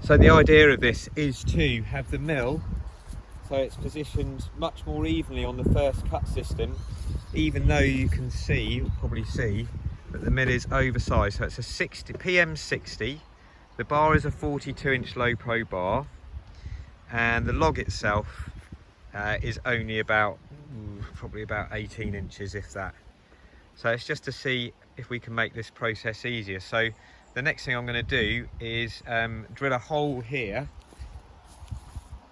So the idea of this is to have the mill so it's positioned much more evenly on the first cut system, even though you can see, you'll probably see, that the mill is oversized. So it's a 60 PM60, the bar is a 42-inch low pro bar, and the log itself is only about, probably about 18 inches, if that. So it's just to see if we can make this process easier. So the next thing I'm going to do is drill a hole here,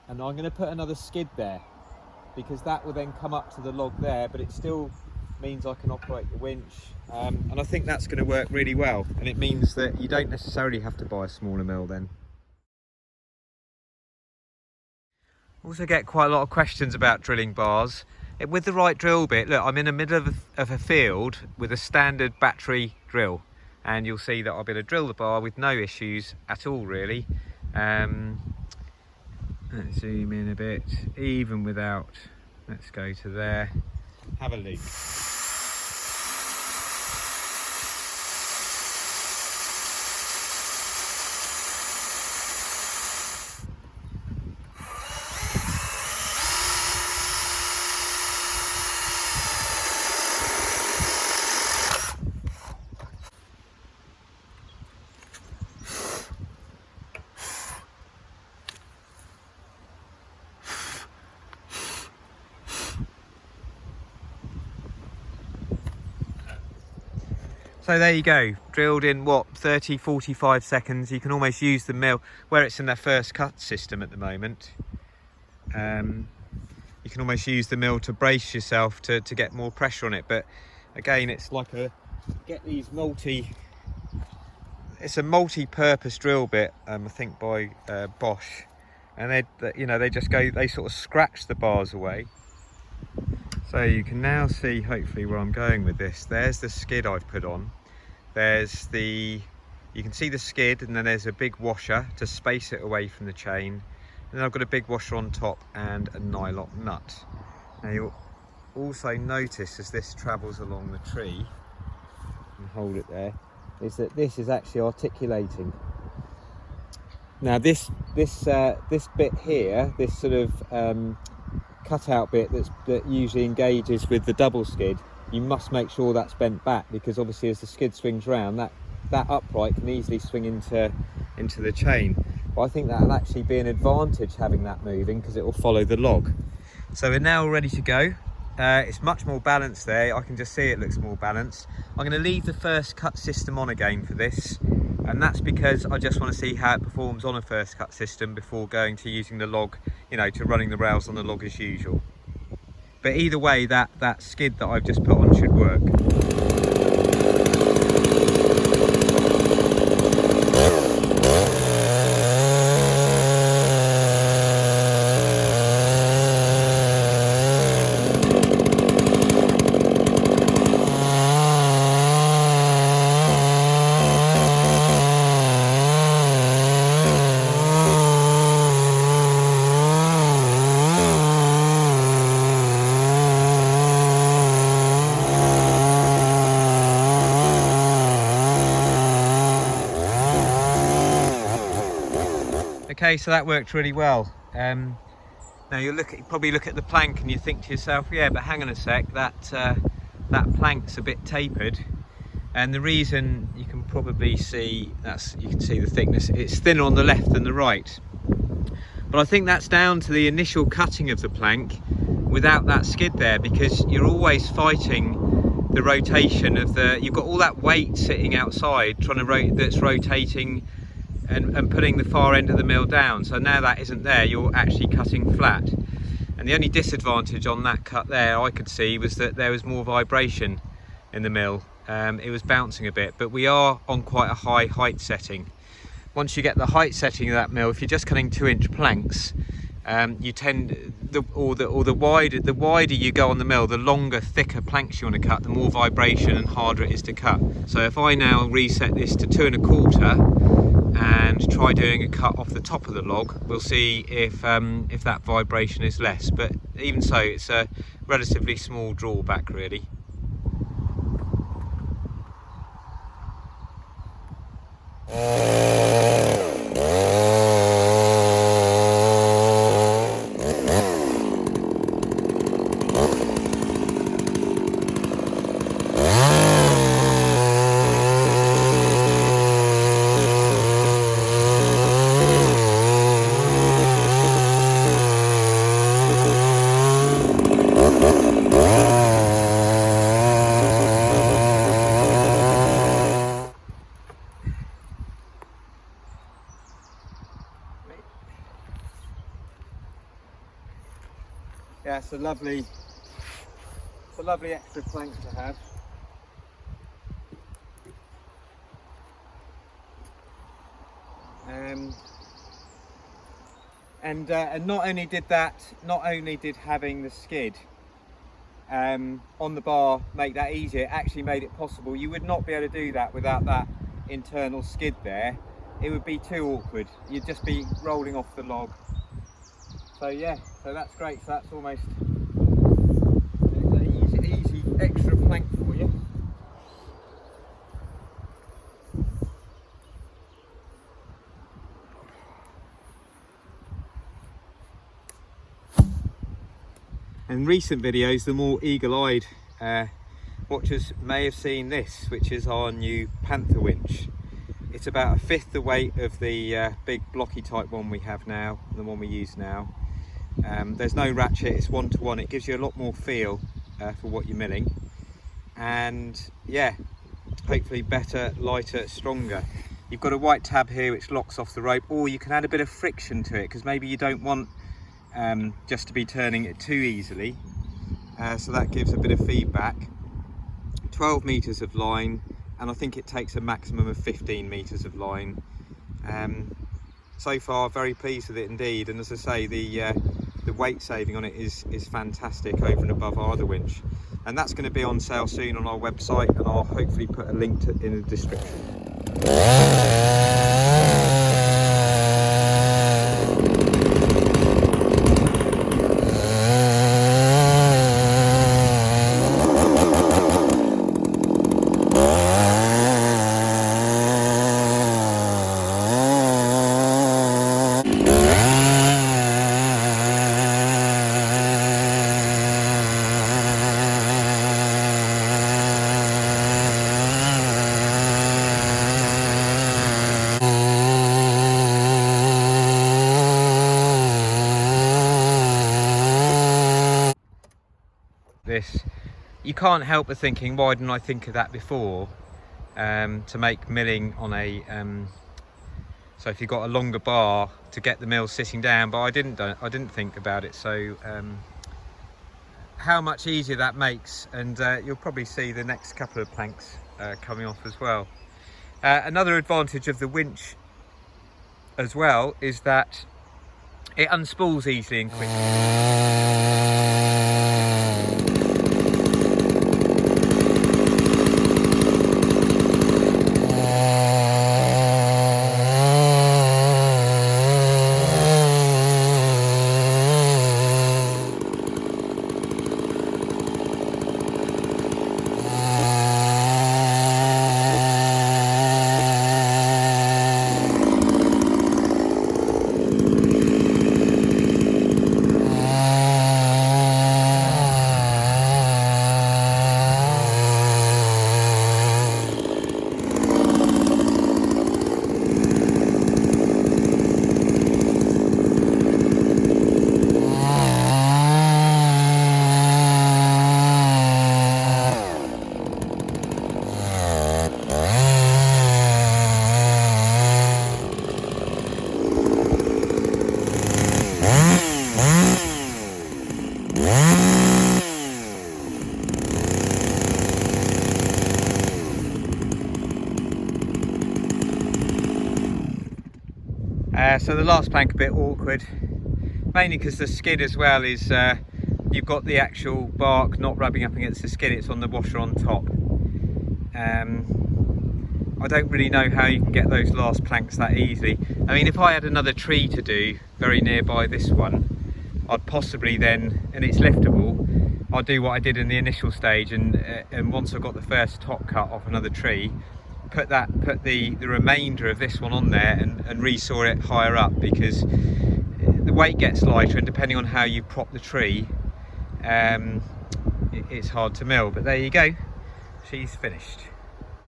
and I'm going to put another skid there, because that will then come up to the log there, but it still means I can operate the winch, and I think that's going to work really well, and it means that you don't necessarily have to buy a smaller mill then. Also get quite a lot of questions about drilling bars. With the right drill bit, look, I'm in the middle of a field with a standard battery drill, and you'll see that I'll be able to drill the bar with no issues at all, really. Let's zoom in a bit, even without, let's go to there, have a look. So there you go, drilled in what, 30-45 seconds. You can almost use the mill where it's in their first cut system at the moment. You can almost use the mill to brace yourself to get more pressure on it. But again, it's like get these it's a multi-purpose drill bit, I think by Bosch, and they sort of scratch the bars away. So you can now see hopefully where I'm going with this. There's the skid I've put on. You can see the skid, and then there's a big washer to space it away from the chain. And then I've got a big washer on top and a nylon nut. Now you'll also notice as this travels along the tree, and hold it there, is that this is actually articulating. Now this bit here, this sort of cutout bit that usually engages with the double skid, you must make sure that's bent back, because obviously as the skid swings round, that upright can easily swing into the chain. But I think that'll actually be an advantage, having that moving, because it will follow the log. So we're now ready to go. It's much more balanced there. I can just see it looks more balanced. I'm going to leave the first cut system on again for this, and that's because I just want to see how it performs on a first cut system before going to using the log, to running the rails on the log as usual. But either way, that skid that I've just put on should work. Okay, so that worked really well. Now you probably look at the plank and you think to yourself, yeah, but hang on a sec, that plank's a bit tapered, and the reason you can probably see you can see the thickness. It's thinner on the left than the right, but I think that's down to the initial cutting of the plank without that skid there, because you're always fighting the rotation of you've got all that weight sitting outside that's rotating and putting the far end of the mill down. So now that isn't there, you're actually cutting flat. And the only disadvantage on that cut there I could see was that there was more vibration in the mill. It was bouncing a bit, but we are on quite a high height setting. Once you get the height setting of that mill, if you're just cutting 2-inch planks, you tend, the wider you go on the mill, the longer, thicker planks you want to cut, the more vibration and harder it is to cut. So if I now reset this to 2 1/4 and try doing a cut off the top of the log, we'll see if that vibration is less. But even so, it's a relatively small drawback, really. Yeah, it's a lovely extra plank to have. And not only did having the skid on the bar make that easier, it actually made it possible. You would not be able to do that without that internal skid there. It would be too awkward. You'd just be rolling off the log. So yeah, so that's great. So that's almost an easy extra plank for you. In recent videos, the more eagle-eyed watchers may have seen this, which is our new Panther winch. It's about 1/5 the weight of the big blocky type one we have now, the one we use now. There's no ratchet, it's 1-to-1. It gives you a lot more feel for what you're milling, and yeah, hopefully better, lighter, stronger. You've got a white tab here which locks off the rope, or you can add a bit of friction to it because maybe you don't want just to be turning it too easily, so that gives a bit of feedback. 12 meters of line, and I think it takes a maximum of 15 meters of line. So far very pleased with it indeed, and as I say, the weight saving on it is fantastic over and above our other winch, and that's going to be on sale soon on our website, and I'll hopefully put a link in the description. This, you can't help but thinking, why didn't I think of that before, to make milling on a so if you've got a longer bar to get the mill sitting down, but I didn't think about it. So how much easier that makes, and you'll probably see the next couple of planks coming off as well. Another advantage of the winch as well is that it unspools easily and quickly. So the last plank a bit awkward, mainly because the skid as well is, you've got the actual bark not rubbing up against the skid, it's on the washer on top. I don't really know how you can get those last planks that easily. I mean, if I had another tree to do very nearby this one, I'd possibly then, and it's liftable, I'll do what I did in the initial stage, and once I've got the first top cut off another tree, put the remainder of this one on there and resaw it higher up, because the weight gets lighter, and depending on how you prop the tree, it's hard to mill. But there you go, she's finished.